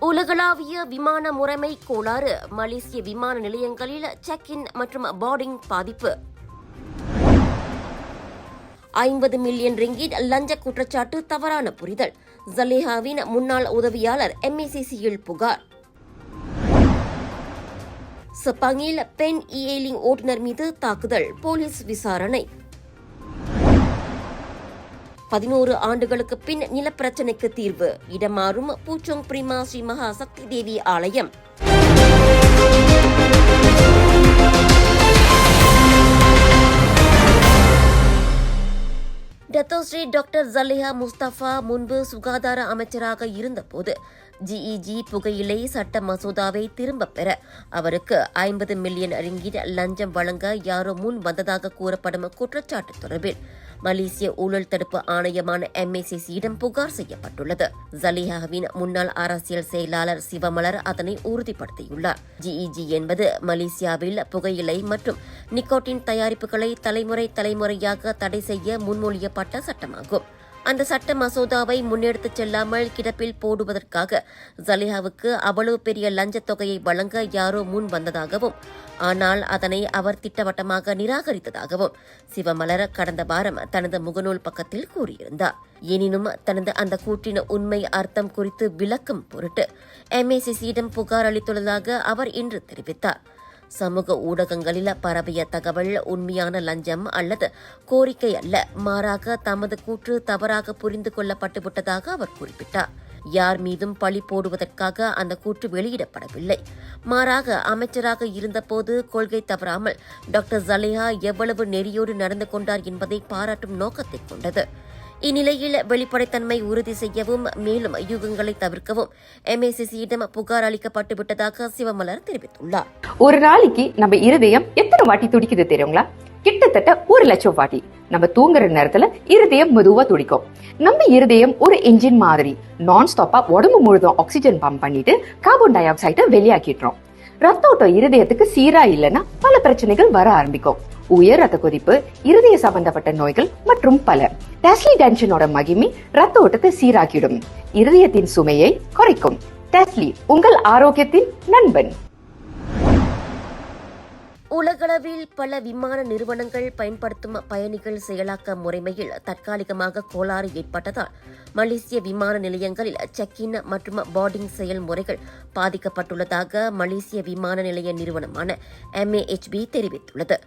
உலகளாவிய விமான முறைமை கோளாறு, மலேசிய விமான நிலையங்களில் செக் இன் மற்றும் போர்டிங் பாதிப்பு. 50 மில்லியன் ரிங்கிட் லஞ்ச குற்றச்சாட்டு தவறான புரிதல். ஜலேஹாவின் முன்னாள் உதவியாளர் MACC-யில் புகார். செப்பாங்கில் பெண் இ-ஹெயிலிங் ஓட்டுநர் மீது தாக்குதல், போலீஸ் விசாரணை. 11 ஆண்டுகளுக்கு பின் நிலப்பிரச்சினைக்கு தீர்வு, இடமாறும் பூச்சோங் பிரிமா ஸ்ரீ மகா சக்தி தேவி ஆலயம். டத்தோஸ்ரீ டாக்டர் ஜலேஹா முஸ்தபா முன்பு சுகாதார அமைச்சராக இருந்தபோது GEG புகையிலை சட்ட மசோதாவை திரும்பப் பெற அவருக்கு 50 மில்லியன் ரிங்கிட் லஞ்சம் வழங்க யாரோ முன் வந்ததாக கூறப்படும் குற்றச்சாட்டு தொடர்பில் மலேசிய ஊழல் தடுப்பு ஆணையமான MACC-யிடம் புகார் செய்யப்பட்டுள்ளது. ஜலேஹாவின் முன்னாள் அரசியல் செயலாளர் சிவமலர் அதனை உறுதிப்படுத்தியுள்ளார். GEG என்பது மலேசியாவில் புகையிலை மற்றும் நிக்கோட்டின் தயாரிப்புகளை தலைமுறையாக தடை செய்ய முன்மொழியப்பட்ட சட்டமாகும். அந்த சட்ட மசோதாவை முன்னெடுத்துச் செல்லாமல் கிடப்பில் போடுவதற்காக ஜலேஹாவுக்கு அவ்வளவு பெரிய லஞ்சத் தொகையை வழங்க யாரோ முன் வந்ததாகவும், ஆனால் அதனை அவர் திட்டவட்டமாக நிராகரித்ததாகவும் சிவமலர் கடந்த வாரம் தனது முகநூல் பக்கத்தில் கூறியிருந்தார். எனினும் தனது அந்த கூற்றின் உண்மை அர்த்தம் குறித்து விளக்கும் பொருட்டு MACC-யிடம் புகார் அளித்துள்ளதாக அவர் இன்று தெரிவித்தார். சமூக ஊடகங்களில் பரவிய தகவல் உண்மையான லஞ்சம் அல்லது கோரிக்கை அல்ல, மாறாக தமது கூற்று தவறாக புரிந்து கொள்ளப்பட்டுவிட்டதாக அவர் குறிப்பிட்டார். யார் மீதும் பழி போடுவதற்காக அந்த கூற்று வெளியிடப்படவில்லை. மாறாக அமைச்சராக இருந்தபோது கொள்கை தவறாமல் டாக்டர் ஜலேஹா எவ்வளவு நெறியோடு நடந்து கொண்டார் என்பதை பாராட்டும் நோக்கத்தை கொண்டது. இந்நிலையில் வெளிப்படைத்தன்மை உறுதி செய்யவும் மேலும் யூகங்களை தவிர்க்கவும் MACC-யிடம் புகார் அளிக்கப்பட்டு விட்டதாக சிவமலர் தெரிவித்துள்ளார். ஒரு நாளைக்கு நம்ம இருதயம் எத்தனை வாட்டி துடிக்குது தெரியுங்களா? கிட்டத்தட்ட 1 லட்சம் வாட்டி. நம்ம தூங்குற நேரத்துல இருதயம் மெதுவா துடிக்கும். நம்ம இருதயம் ஒரு என்ஜின் மாதிரி நான் ஸ்டாப்பா உடம்பு முழுதும் ஆக்சிஜன் பம்ப் பண்ணிட்டு கார்பன் டை ஆக்சைடை வெளியாக்கிடுறோம். ரத்த ஓட்டம் இருதயத்துக்கு சீரா இல்லைன்னா பல பிரச்சனைகள் வர ஆரம்பிக்கும். உயர் ரத்த கொதிப்பு, இருதய சம்பந்தப்பட்ட நோய்கள் மற்றும் பல. டெஸ்லி டென்ஷனோட மகிமை ரத்த ஓட்டத்தை சீராக்கிடும், இருதயத்தின் சுமையை குறைக்கும். டெஸ்லி உங்கள் ஆரோக்கியத்தின் நண்பன். உலகளவில் பல விமான நிறுவனங்கள் பயன்படுத்தும் பயணிகள் செயலாக்க முறைமையில் தற்காலிகமாக கோளாறு ஏற்பட்டதால் மலேசிய விமான நிலையங்களில் செக் இன் மற்றும் போர்டிங் செயல்முறைகள் பாதிக்கப்பட்டுள்ளதாக மலேசிய விமான நிலைய நிறுவனமான MAHB தெரிவித்துள்ளது.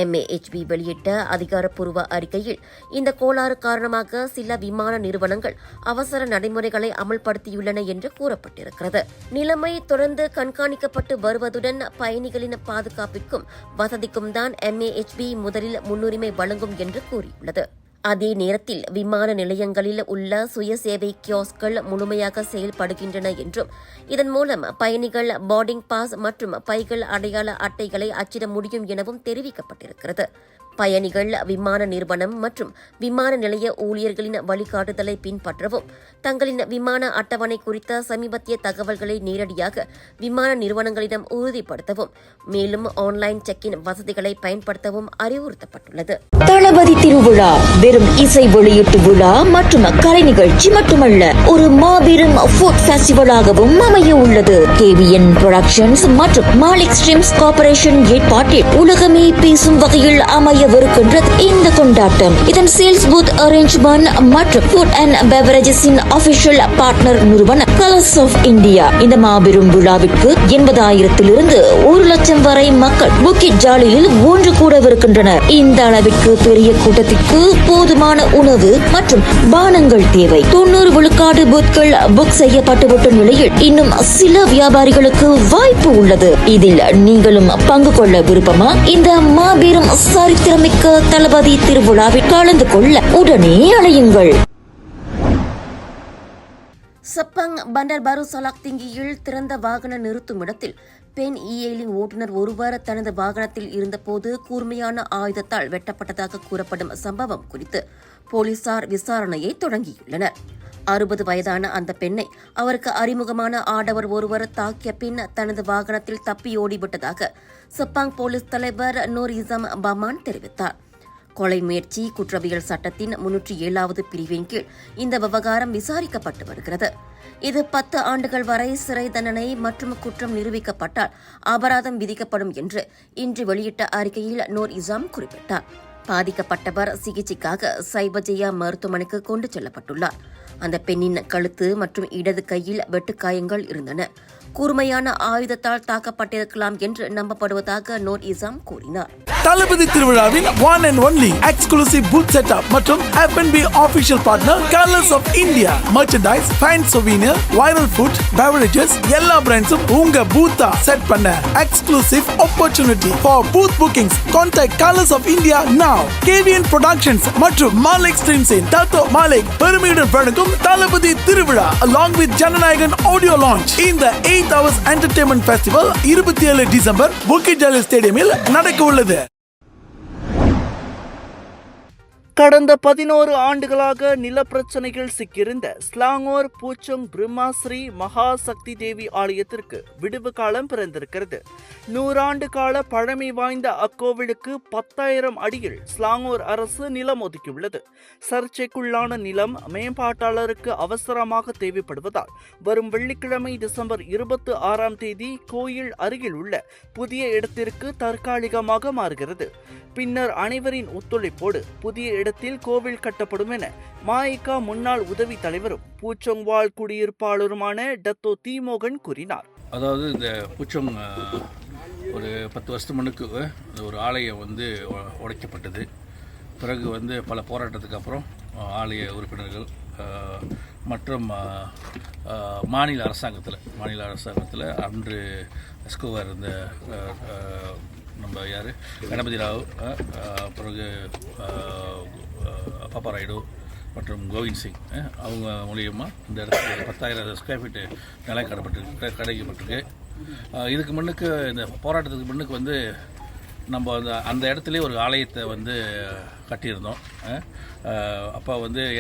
MAHB வெளியிட்ட அதிகாரப்பூர்வ அறிக்கையில் இந்த கோளாறு காரணமாக சில விமான நிறுவனங்கள் அவசர நடைமுறைகளை அமல்படுத்தியுள்ளன என்று கூறப்பட்டிருக்கிறது. நிலைமை தொடர்ந்து கண்காணிக்கப்பட்டு வருவதுடன் பயணிகளின் பாதுகாப்பிற்கும் வசதிக்கும் தான் MAHB முதலில் முன்னுரிமை வழங்கும் என்று கூறியுள்ளது. அதே நேரத்தில் விமான நிலையங்களில் உள்ள சுயசேவை கியோஸ்கள் முழுமையாக செயல்படுகின்றன என்றும் இதன் மூலம் பயணிகள் போர்டிங் பாஸ் மற்றும் பைகள் அடையாள அட்டைகளை அச்சிட முடியும் எனவும் தெரிவிக்கப்பட்டிருக்கிறது. பயணிகள் விமான நிறுவனம் மற்றும் விமான நிலைய ஊழியர்களின் வழிகாட்டுதலை பின்பற்றவும், தங்களின் விமான அட்டவணை குறித்த சமீபத்திய தகவல்களை நேரடியாக விமான நிறுவனங்களிடம் உறுதிப்படுத்தவும், மேலும் ஆன்லைன் செக்-இன் வசதிகளை பயன்படுத்தவும் அறிவுறுத்தப்பட்டுள்ளது. தளபதி திருவிழா வெறும் இசை வெளியீட்டு விழா மற்றும் கலை நிகழ்ச்சி மட்டுமல்ல, ஒரு மாபெரும் ஃபுட் ஃபெஸ்டிவலாகவும் அமைய உள்ளது. KVN புரொடக்ஷன்ஸ் மற்றும் மாலிக் ஸ்ட்ரீம்ஸ் கார்ப்பரேஷன் ஏற்பாட்டில் உலகமே பேசும் வகையில் அமையவிருக்கின்றது இந்த கொண்டாட்டம். இதன் சேல்ஸ் பூத் அரேஞ்ச்மெண்ட் மற்றும் ஃபுட் அண்ட் பெவரேஜஸின் ஆபிஷியல் பார்ட்னர் நிறுவனம் கலர்ஸ் ஆஃப் இந்தியா. இந்த மாபெரும் விழாவிற்கு 80,000 1 லட்சம் வரை மக்கள் புக்கிட் ஜாலியில் ஒன்று கூடவிருக்கின்றனர். இந்த அளவிற்கு பெரிய கூட்டத்திற்கு போதுமான உணவு மற்றும் பானங்கள் தேவை. 90 விழுக்காடு பூத்கள் புக் செய்யப்பட்டுவிட்ட நிலையில் இன்னும் சில வியாபாரிகளுக்கு வாய்ப்பு உள்ளது. இதில் நீங்களும் பங்கு கொள்ள விருப்பமா? இந்த மாபெரும் சரித்திரமிக்க தளபதி திருவிழாவில் கலந்து கொள்ள உடனே அழையுங்கள். செப்பாங் பண்டர் பாரு சலாக் திங்கியில் திறந்த வாகன நிறுத்தும் இடத்தில் பெண் இ-ஹெயிலிங் ஓட்டுநர் ஒருவர் தனது வாகனத்தில் இருந்தபோது கூர்மையான ஆயுதத்தால் வெட்டப்பட்டதாக கூறப்படும் சம்பவம் குறித்து போலீசார் விசாரணையை தொடங்கியுள்ளனர். 60 வயதான அந்த பெண்ணை அவருக்கு அறிமுகமான ஆடவர் ஒருவர் தாக்கிய பின் தனது வாகனத்தில் தப்பியோடிவிட்டதாக செப்பாங் போலீஸ் தலைவர் நூர் இசாம் பமான் தெரிவித்தார். கொலை முயற்சி குற்றவியல் சட்டத்தின் 307வது பிரிவின் கீழ் இந்த விவகாரம் விசாரிக்கப்பட்டு வருகிறது. இது 10 ஆண்டுகள் வரை சிறை தண்டனை மற்றும் குற்றம் நிரூபிக்கப்பட்டால் அபராதம் விதிக்கப்படும் என்று இன்று வெளியிட்ட அறிக்கையில் நூர் இசாம் குறிப்பிட்டார். பாதிக்கப்பட்டவர் சிகிச்சைக்காக சைபஜயா மருத்துவமனைக்கு கொண்டு செல்லப்பட்டுள்ளார். அந்த பெண்ணின் கழுத்து மற்றும் இடது கையில் வெட்டுக்காயங்கள் இருந்தன. கூர்மையான ஆயுதத்தால் தாக்கப்பட்டிருக்கலாம் என்று நம்பப்படுவதாக நூர் இசாம் கூறினார். தளபதி திருவிழாவின் one and only exclusive booth setup மற்றும் F&B official partner Colors of India. Merchandise, fine souvenir, viral food, beverages எல்லா பிராண்ட்ஸும் உங்க பூத்தா செட் பண்ண exclusive opportunity for booth bookings. Contact Colors of India now. KVN productions மற்றும் மாலிக் ஸ்ட்ரீம்ஸின் டாட்டோ மாலிக் பெருமையுடன் வழங்கும் தளபதி திருவிழா along with Jananayagan audio launch இந்த 8 hours entertainment festival 27 December Bukit Jalil ஸ்டேடியமில் நடக்க உள்ளது. கடந்த 11 ஆண்டுகளாக நிலப்பிரச்சனைகள் சிக்கியிருந்த ஸ்லாங்கூர் பூச்சோங் பிரம்மாஸ்ரீ மகா சக்தி தேவி ஆலயத்திற்கு விடுவு காலம் பிறந்திருக்கிறது. 100 ஆண்டு கால பழமை வாய்ந்த அக்கோவிலுக்கு 10,000 அடியில் ஸ்லாங்கூர் அரசு நிலம் ஒதுக்கியுள்ளது. சர்ச்சைக்குள்ளான நிலம் மேம்பாட்டாளருக்கு அவசரமாக தேவைப்படுவதால் வரும் வெள்ளிக்கிழமை டிசம்பர் 26ஆம் தேதி கோயில் அருகில் உள்ள புதிய இடத்திற்கு தற்காலிகமாக மாறுகிறது. பின்னர் அனைவரின் ஒத்துழைப்போடு புதிய இடத்தில் கோவில் கட்டப்படும் என மாயிகா முன்னாள் உதவி தலைவரும் பூச்சோங் வாழ் குடியிருப்பாளருமான டத்தோ தீமோகன் கூறினார். அதாவது இந்த பூச்சோங் ஒரு 10 வருஷத்துக்கு முன்னுக்கு ஒரு ஆலயம் உடைக்கப்பட்டது. பிறகு பல போராட்டத்துக்கு அப்புறம் ஆலய உறுப்பினர்கள் மற்றும் மாநில அரசாங்கத்தில் அன்று எஸ்கோவர் இருந்த நம்ம கணபதி ராவ், பிறகு பாப்பா ராயுடு மற்றும் கோவிந்த் சிங் அவங்க மூலியமாக இந்த இடத்துக்கு 10,000 ஸ்கொயர் ஃபீட்டு நிலம் கிடைக்கப்பட்டிருக்கு. இதுக்கு முன்னுக்கு இந்த போராட்டத்துக்கு முன்னுக்கு நம்ம அந்த இடத்துலேயே ஒரு ஆலயத்தை கட்டியிருந்தோம். அப்போ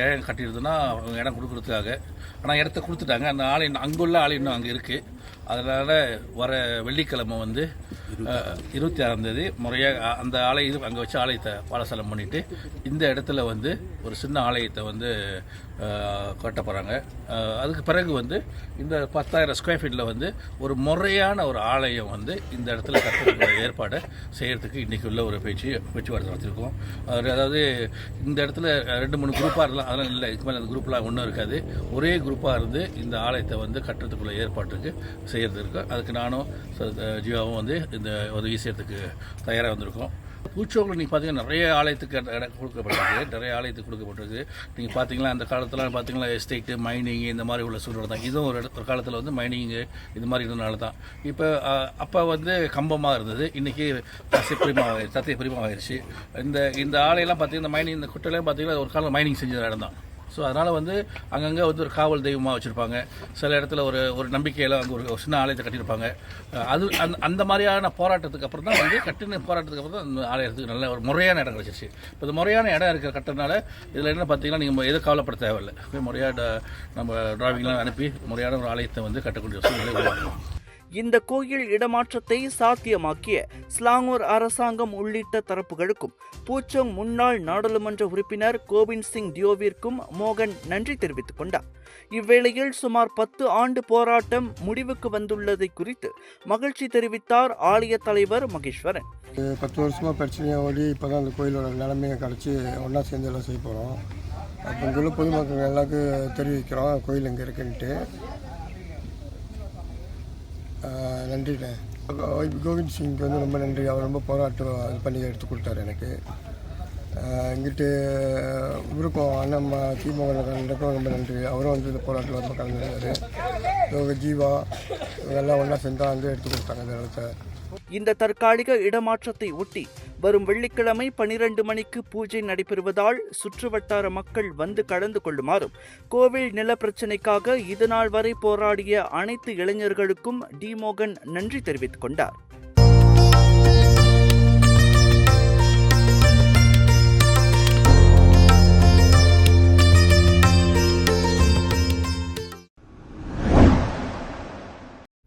ஏழை கட்டியிருந்தோன்னா அவங்க இடம் கொடுக்குறதுக்காக. ஆனால் இடத்த கொடுத்துட்டாங்க. அந்த ஆலயம் அங்குள்ள ஆலயம் இன்னும் அங்கே இருக்குது. அதனால் வர வெள்ளிக்கிழமை 26ஆம் தேதி முறையாக அந்த ஆலயம் அங்கே வச்சு ஆலயத்தை பாலசலம் பண்ணிவிட்டு இந்த இடத்துல ஒரு சின்ன ஆலயத்தை கட்ட போகிறாங்க. அதுக்கு பிறகு இந்த 10,000 ஸ்கொயர் ஃபீட்டில் ஒரு முறையான ஒரு ஆலயம் இந்த இடத்துல கட்டுற ஏற்பாடை செய்கிறதுக்கு இன்றைக்கி உள்ள ஒரு பேச்சுவார்த்தை நடத்திருக்கோம். அதாவது இந்த இடத்துல 2-3 குரூப்பாக இருக்கலாம், அதெல்லாம் இல்லை. இதுக்கு மேலே அந்த குரூப்லாம் ஒன்றும் இருக்காது. ஒரே குரூப்பாக இருந்து இந்த ஆலயத்தை கட்டுறதுக்குள்ள ஏற்பாட்டுக்கு செய்கிறது இருக்குது. அதுக்கு நானும் ஜீவாவும் இந்த உதவி செய்யறதுக்கு தயாராக வந்திருக்கோம். பூச்சோங்கில் நீங்கள் பார்த்தீங்கன்னா நிறைய ஆலயத்துக்கு இடம் கொடுக்கப்பட்டிருக்கு. நீங்கள் பார்த்தீங்கன்னா அந்த காலத்தில் பார்த்தீங்கன்னா எஸ்டேட்டு, மைனிங் இந்த மாதிரி உள்ள சூழ்நிலை தான். இதுவும் ஒரு காலத்தில் மைனிங்கு இது மாதிரி இருந்தனால தான். இப்போ அப்போ கம்பமாக இருந்தது, இன்றைக்கி தத்தை பிரிமாக ஆயிடுச்சு. இந்த ஆலையெல்லாம் பார்த்தீங்கன்னா மைனிங், இந்த குட்டையெல்லாம் பார்த்தீங்கன்னா ஒரு காலம் மைனிங் செஞ்ச இடம் தான். ஸோ அதனால் அங்கங்கே ஒரு காவல் தெய்வமாக வச்சுருப்பாங்க. சில இடத்துல ஒரு நம்பிக்கையில் அங்கே ஒரு சின்ன ஆலயத்தை கட்டியிருப்பாங்க. அது அந்த மாதிரியான போராட்டத்துக்கு அப்புறம் தான் கட்டின போராட்டத்துக்கு அப்புறம் தான் அந்த ஆலயத்துக்கு நல்ல ஒரு முறையான இடம் கிடச்சிச்சு. இப்போ இந்த முறையான இடம் இருக்கிற கட்டுறதுனால இதில் என்ன பார்த்தீங்கன்னா நீங்கள் எதுவும் கவலைப்பட தேவையில்லை. முறையாக நம்ம டிராவிங்லாம் அனுப்பி முறையான ஒரு ஆலயத்தை கட்டக்கூடிய சூழ்நிலை உருவாக்கும். இந்த கோயில் இடமாற்றத்தை சாத்தியமாக்கிய ஸ்லாங்கூர் அரசாங்கம் உள்ளிட்ட தரப்புகளுக்கும் பூச்சோங் முன்னாள் நாடாளுமன்ற உறுப்பினர் கோவிந்த் சிங் டியோவிற்கும் மோகன் நன்றி தெரிவித்துக் கொண்டார். இவ்வேளையில் சுமார் 10 ஆண்டு போராட்டம் முடிவுக்கு வந்துள்ளதை குறித்து மகிழ்ச்சி தெரிவித்தார் ஆலய தலைவர் மகேஸ்வரன். 10 வருஷமாக பிரச்சனையாக ஓடி இப்போ தான் அந்த கோயிலோட நிலைமையை கிடச்சி ஒன்றா சேர்ந்து எல்லாம் செய்ய போகிறோம். அப்போ இங்குள்ள பொதுமக்கள் எல்லாருக்கும் தெரிவிக்கிறோம் கோயில் இங்கே இருக்குன்ட்டு. நன்றிண்ணே. கோவிந்த் சிங்க்கு ரொம்ப நன்றி. அவர் ரொம்ப போராட்டம் இது பண்ணி எடுத்து கொடுத்தாரு எனக்கு. இங்கிட்டு இவருக்கும் அண்ணன் தீமோகனுக்கும் ரொம்ப நன்றி. அவரும் இந்த போராட்டத்தில் ரொம்ப கலந்துருந்தார். ஜீவா இதெல்லாம் ஒன்றா சேர்ந்தால் எடுத்து கொடுத்தாங்க இந்த இடத்த. இந்த தற்காலிக இடமாற்றத்தை ஒட்டி வரும் வெள்ளிக்கிழமை 12 மணிக்கு பூஜை நடைபெறுவதால் சுற்றுவட்டார மக்கள் கலந்து கொள்ளுமாறும் கோவில் நில பிரச்சினைக்காக இதுநாள் வரை போராடிய அனைத்து இளைஞர்களுக்கும் டி மோகன் நன்றி தெரிவித்துக் கொண்டார்.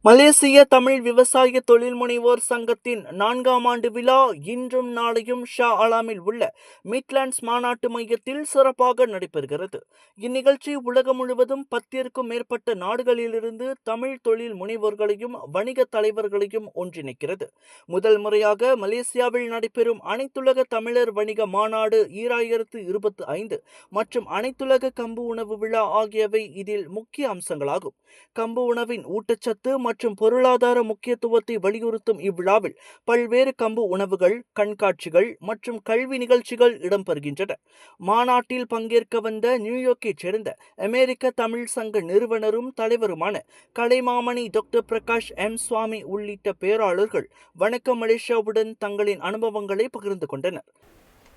மலேசிய தமிழ் விவசாய தொழில் முனைவோர் சங்கத்தின் 4ஆம் ஆண்டு விழா இன்றும் நாளையும் ஷா அலாமில் உள்ள மிட்லாண்ட்ஸ் மாநாட்டு மையத்தில் சிறப்பாக நடைபெறுகிறது. இந்நிகழ்ச்சி உலகம் முழுவதும் 10ற்கும் மேற்பட்ட நாடுகளிலிருந்து தமிழ் தொழில் முனைவோர்களையும் வணிக தலைவர்களையும் ஒன்றிணைக்கிறது. முதல் முறையாக மலேசியாவில் நடைபெறும் அனைத்துலக தமிழர் வணிக மாநாடு 2025 மற்றும் அனைத்துலக கம்பு உணவு விழா ஆகியவை இதில் முக்கிய அம்சங்களாகும். கம்பு உணவின் ஊட்டச்சத்து மற்றும் பொருளாதார முக்கியத்துவத்தை வலியுறுத்தும் இவ்விழாவில் பல்வேறு கம்பு உணவுகள், கண்காட்சிகள் மற்றும் கல்வி நிகழ்ச்சிகள் இடம்பெறுகின்றன. மாநாட்டில் பங்கேற்க வந்த நியூயார்க்கைச் சேர்ந்த அமெரிக்க தமிழ் சங்க நிறுவனரும் தலைவருமான கலைமாமணி டாக்டர் பிரகாஷ் எம். சுவாமி உள்ளிட்ட பேராளர்கள் வணக்கம் மலேசியாவுடன் தங்களின் அனுபவங்களை பகிர்ந்து கொண்டனர்.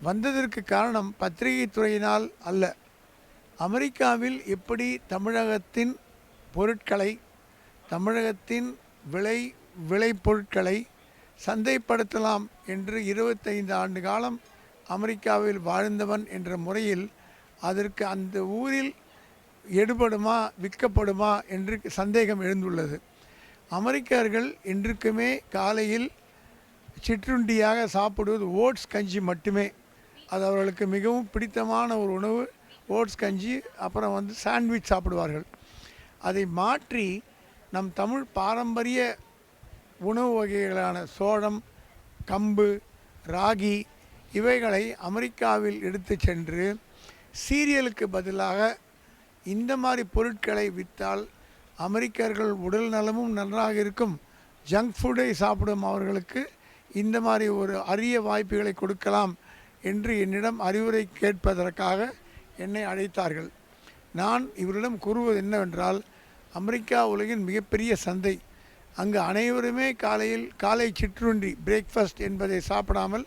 வந்ததற்கு காரணம் பத்திரிகை துறையினால் அல்ல, அமெரிக்காவில் எப்படி தமிழகத்தின் பொருட்களை, தமிழகத்தின் விளைபொருட்களை சந்தைப்படுத்தலாம் என்று 25 ஆண்டு காலம் அமெரிக்காவில் வாழ்ந்தவன் என்ற முறையில் அதற்கு அந்த ஊரில் எடுபடுமா விற்கப்படுமா என்று சந்தேகம் எழுந்துள்ளது. அமெரிக்கர்கள் இன்றுக்குமே காலையில் சிற்றுண்டியாக சாப்பிடுவது ஓட்ஸ் கஞ்சி மட்டுமே. அது அவர்களுக்கு மிகவும் பிடித்தமான ஒரு உணவு. ஓட்ஸ் கஞ்சி, அப்புறம் சாண்ட்விச் சாப்பிடுவார்கள். அதை மாற்றி நம் தமிழ் பாரம்பரிய உணவு வகைகளான சோளம், கம்பு, ராகி இவைகளை அமெரிக்காவில் எடுத்து சென்று சீரியலுக்கு பதிலாக இந்த மாதிரி பொருட்களை விற்றால் அமெரிக்கர்கள் உடல் நலமும் நன்றாக இருக்கும். ஜங்க் ஃபுட்டை சாப்பிடும் அவர்களுக்கு இந்த மாதிரி ஒரு அரிய வாய்ப்புகளை கொடுக்கலாம் என்று என்னிடம் அறிவுரை கேட்பதற்காக என்னை அழைத்தார்கள். நான் இவரிடம் கூறுவது என்னவென்றால், அமெரிக்கா உலகின் மிகப்பெரிய சந்தை. அங்கு அனைவருமே காலை சிற்றுண்டி பிரேக்ஃபாஸ்ட் என்பதை சாப்பிடாமல்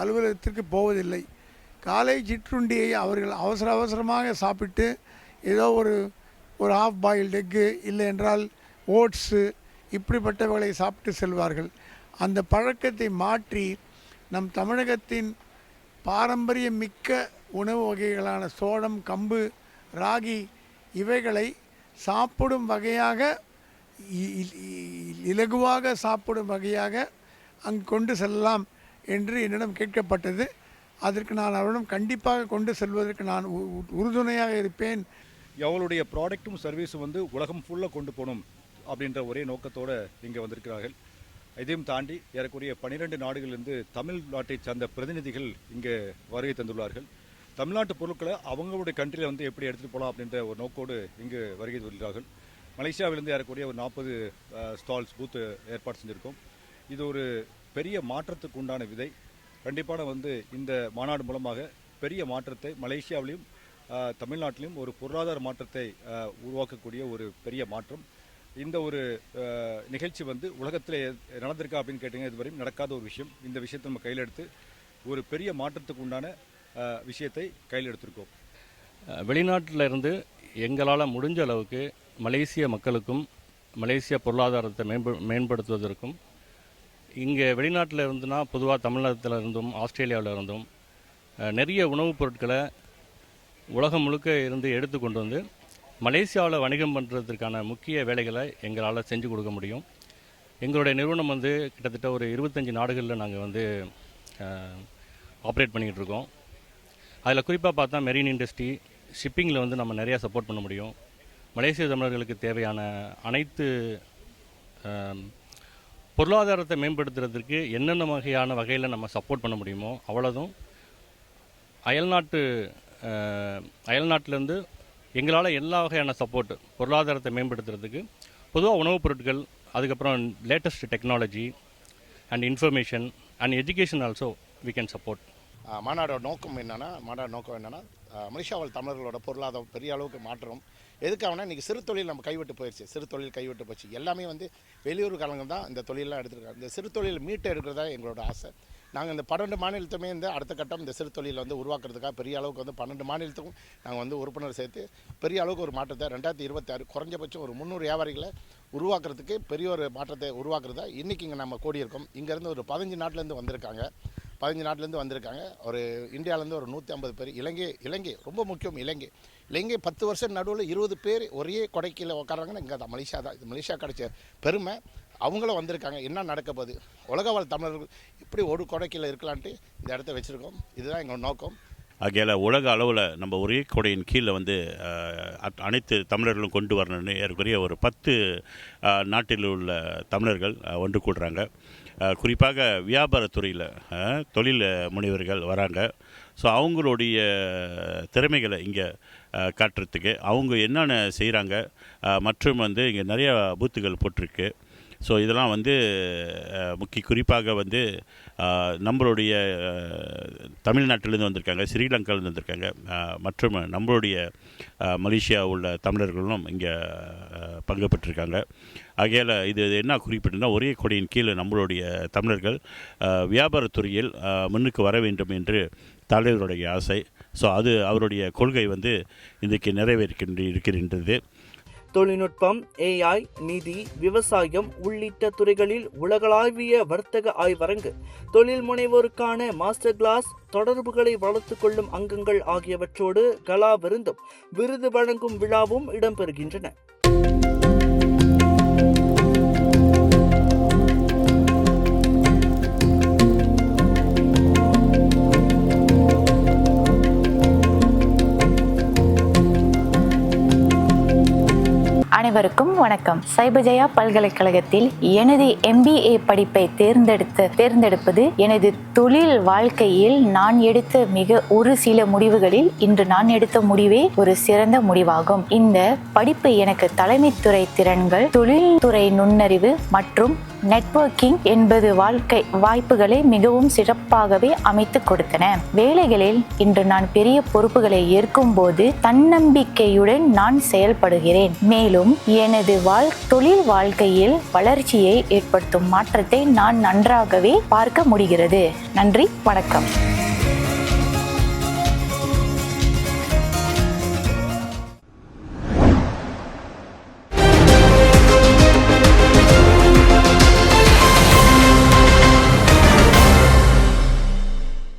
அலுவலகத்திற்கு போவதில்லை. காலை சிற்றுண்டியை அவர்கள் அவசரமாக சாப்பிட்டு ஏதோ ஒரு ஹாஃப் பாயில்டு எக்கு, இல்லை என்றால் ஓட்ஸு, இப்படிப்பட்டவர்களை சாப்பிட்டு செல்வார்கள். அந்த பழக்கத்தை மாற்றி நம் தமிழகத்தின் பாரம்பரிய மிக்க உணவு வகைகளான சோளம், கம்பு, ராகி இவைகளை சாப்பிடும் வகையாக, இலகுவாக சாப்பிடும் வகையாக அங்கு கொண்டு செல்லலாம் என்று என்னிடம் கேட்கப்பட்டது. அதற்கு நான் அவரிடம் கண்டிப்பாக கொண்டு செல்வதற்கு நான் உறுதுணையாக இருப்பேன். அவங்களுடைய ப்ராடக்ட்டும் சர்வீஸும் உலகம் ஃபுல்லாக கொண்டு போகணும் அப்படின்ற ஒரே நோக்கத்தோடு இங்கே வந்திருக்கிறார்கள். இதையும் தாண்டி ஏறக்குறைய 12 நாடுகளிலிருந்து தமிழ்நாட்டை சார்ந்த பிரதிநிதிகள் இங்கே வருகை தந்துள்ளார்கள். தமிழ்நாட்டு பொருட்களை அவங்களுடைய கண்ட்ரியில் எப்படி எடுத்துகிட்டு போகலாம் அப்படின்ற ஒரு நோக்கோடு இங்கு வருகை தந்துள்ளார்கள். மலேசியாவிலிருந்து ஏறக்குறைய ஒரு 40 ஸ்டால்ஸ் பூத்து ஏற்பாடு செஞ்சுருக்கோம். இது ஒரு பெரிய மாற்றத்துக்கு உண்டான விதை. கண்டிப்பான இந்த மாநாடு மூலமாக பெரிய மாற்றத்தை மலேசியாவிலையும் தமிழ்நாட்டிலையும் ஒரு பொருளாதார மாற்றத்தை உருவாக்கக்கூடிய ஒரு பெரிய மாற்றம். இந்த ஒரு நிகழ்ச்சி உலகத்தில் நடந்திருக்கா அப்படின்னு கேட்டிங்கன்னா இதுவரையும் நடக்காத ஒரு விஷயம். இந்த விஷயத்தை நம்ம கையில் எடுத்து ஒரு பெரிய மாற்றத்துக்கு உண்டான விஷயத்தை கையில் எடுத்திருக்கோம். வெளிநாட்டில் இருந்து எங்களால் முடிஞ்ச அளவுக்கு மலேசிய மக்களுக்கும் மலேசிய பொருளாதாரத்தை மேம்படுத்துவதற்கும், இங்கே வெளிநாட்டில் இருந்துன்னா பொதுவாக தமிழகத்தில் இருந்தும் ஆஸ்திரேலியாவில் இருந்தும் நிறைய உணவுப் பொருட்களை உலகம் முழுக்க இருந்து எடுத்து கொண்டு மலேசியாவில் வணிகம் பண்ணுறதுக்கான முக்கிய வேலைகளை எங்களால் செஞ்சு கொடுக்க முடியும். எங்களுடைய நிறுவனம் கிட்டத்தட்ட ஒரு 25 நாடுகளில் நாங்கள் ஆப்ரேட் பண்ணிக்கிட்டு இருக்கோம். அதில் குறிப்பாக பார்த்தா மெரீன் இண்டஸ்ட்ரி, ஷிப்பிங்கில் நம்ம நிறையா சப்போர்ட் பண்ண முடியும். மலேசிய தமிழர்களுக்கு தேவையான அனைத்து பொருளாதாரத்தை மேம்படுத்துறதுக்கு என்னென்ன வகையில் நம்ம சப்போர்ட் பண்ண முடியுமோ அவ்வளோதும் அயல்நாட்டிலேருந்து எங்களால் எல்லா வகையான சப்போர்ட் பொருளாதாரத்தை மேம்படுத்துறதுக்கு, பொதுவாக உணவுப் பொருட்கள், அதுக்கப்புறம் latest technology and information and education also we can support. மாநாடோட நோக்கம் என்னென்னா மலேசியாவில் தமிழர்களோட பொருளாதாரம் பெரிய அளவுக்கு மாற்றம். எதுக்காகனா இன்றைக்கி சிறு தொழில் நம்ம கைவிட்டு போயிடுச்சு. சிறு தொழில் கைவிட்டு போச்சு. எல்லாமே வெளியூர்காரங்க தான் இந்த தொழிலெலாம் எடுத்துருக்காங்க. இந்த சிறு தொழில் மீட்டு எடுக்கிறதா எங்களோட ஆசை. நாங்கள் இந்த 12 மாநிலத்துமே அடுத்த கட்டம் இந்த சிறு தொழிலை உருவாக்குறதுக்காக பெரிய அளவுக்கு 12 மாநிலத்துக்கும் நாங்கள் உறுப்பினர் சேர்த்து பெரிய அளவுக்கு ஒரு மாற்றத்தை 2026 குறைஞ்சபட்சம் ஒரு 300 வியாபாரிகளை உருவாக்குறதுக்கு பெரிய ஒரு மாற்றத்தை உருவாக்குறதா இன்றைக்கி இங்கே நம்ம கூடியிருக்கோம். இங்கேருந்து ஒரு 15 நாட்டிலேருந்து வந்திருக்காங்க. 15 நாட்டிலேருந்து வந்திருக்காங்க. ஒரு இந்தியாவிலேருந்து ஒரு 150 பேர். இலங்கை ரொம்ப முக்கியம். இல்லைங்க 10 வருஷம் நடுவில் 20 பேர் ஒரே கொடைக்கீழே உட்காராங்கன்னா இங்கே தான் மலேசியா தான். இது மலேசியா கிடைச்ச பெருமை. அவங்களும் வந்திருக்காங்க. என்ன நடக்க போகுது, உலக வாழ் தமிழர்கள் இப்படி ஒரு கொடைக்கீழே இருக்கலான்ட்டு இந்த இடத்த வச்சுருக்கோம். இதுதான் எங்கள் நோக்கம். ஆகையால் உலக அளவில் நம்ம ஒரே கொடையின் கீழே வந்து அனைத்து தமிழர்களும் கொண்டு வரணும்னு ஏறக்குறைய ஒரு 10 நாட்டில் உள்ள தமிழர்கள் ஒன்று கூடுறாங்க. குறிப்பாக வியாபாரத்துறையில் தொழில் முனைவர்கள் வராங்க. ஸோ அவங்களுடைய திறமைகளை இங்கே காட்டுறதுக்கு அவங்க என்னென்ன செய்கிறாங்க மற்றும் வந்து இங்கே நிறையா பூத்துகள் போட்டிருக்கு. ஸோ இதெல்லாம் வந்து குறிப்பாக வந்து நம்மளுடைய தமிழ்நாட்டிலேருந்து வந்திருக்காங்க, ஸ்ரீலங்காவிலேருந்து வந்திருக்காங்க, மற்றும் நம்மளுடைய மலேசியா உள்ள தமிழர்களும் இங்கே பங்கு பெற்றிருக்காங்க. ஆகையால் இது என்ன குறிப்பிட்டுனா ஒரே கொடியின் கீழே நம்மளுடைய தமிழர்கள் வியாபாரத்துறையில் முன்னுக்கு வர வேண்டும் என்று தலைவருடைய ஆசை. ஸோ அது அவருடைய கொள்கை வந்து இன்றைக்கு இருக்கிறது. தொழில்நுட்பம், AI, நிதி, விவசாயம் உள்ளிட்ட துறைகளில் உலகளாவிய வர்த்தக ஆய்வரங்கு, தொழில் முனைவோருக்கான மாஸ்டர் கிளாஸ், தொடர்புகளை வளர்த்துக் கொள்ளும் அங்கங்கள் ஆகியவற்றோடு கலா விருந்தும் விருது வழங்கும் விழாவும் இடம்பெறுகின்றன. அனைவருக்கும் வணக்கம். சைபஜயா பல்கலைக்கழகத்தில் எனது MBA படிப்பை தேர்ந்தெடுப்பது எனது தொழில் வாழ்க்கையில் நான் எடுத்த ஒரு சில முடிவுகளில் இன்று நான் எடுத்த முடிவே ஒரு சிறந்த முடிவாகும். இந்த படிப்பு எனக்கு தலைமைத்துறை திறன்கள், தொழில்துறை நுண்ணறிவு மற்றும் நெட்வொர்க்கிங் என்பது வாழ்க்கை வாய்ப்புகளை மிகவும் சிறப்பாகவே அமைத்து கொடுத்தன. வேலைகளில் இன்று நான் பெரிய பொறுப்புகளை ஏற்கும் போது தன்னம்பிக்கையுடன் நான் செயல்படுகிறேன். மேலும் எனது தொழில் வாழ்க்கையில் வளர்ச்சியை ஏற்படுத்தும் மாற்றத்தை நான் நன்றாகவே பார்க்க முடிகிறது. நன்றி, வணக்கம்.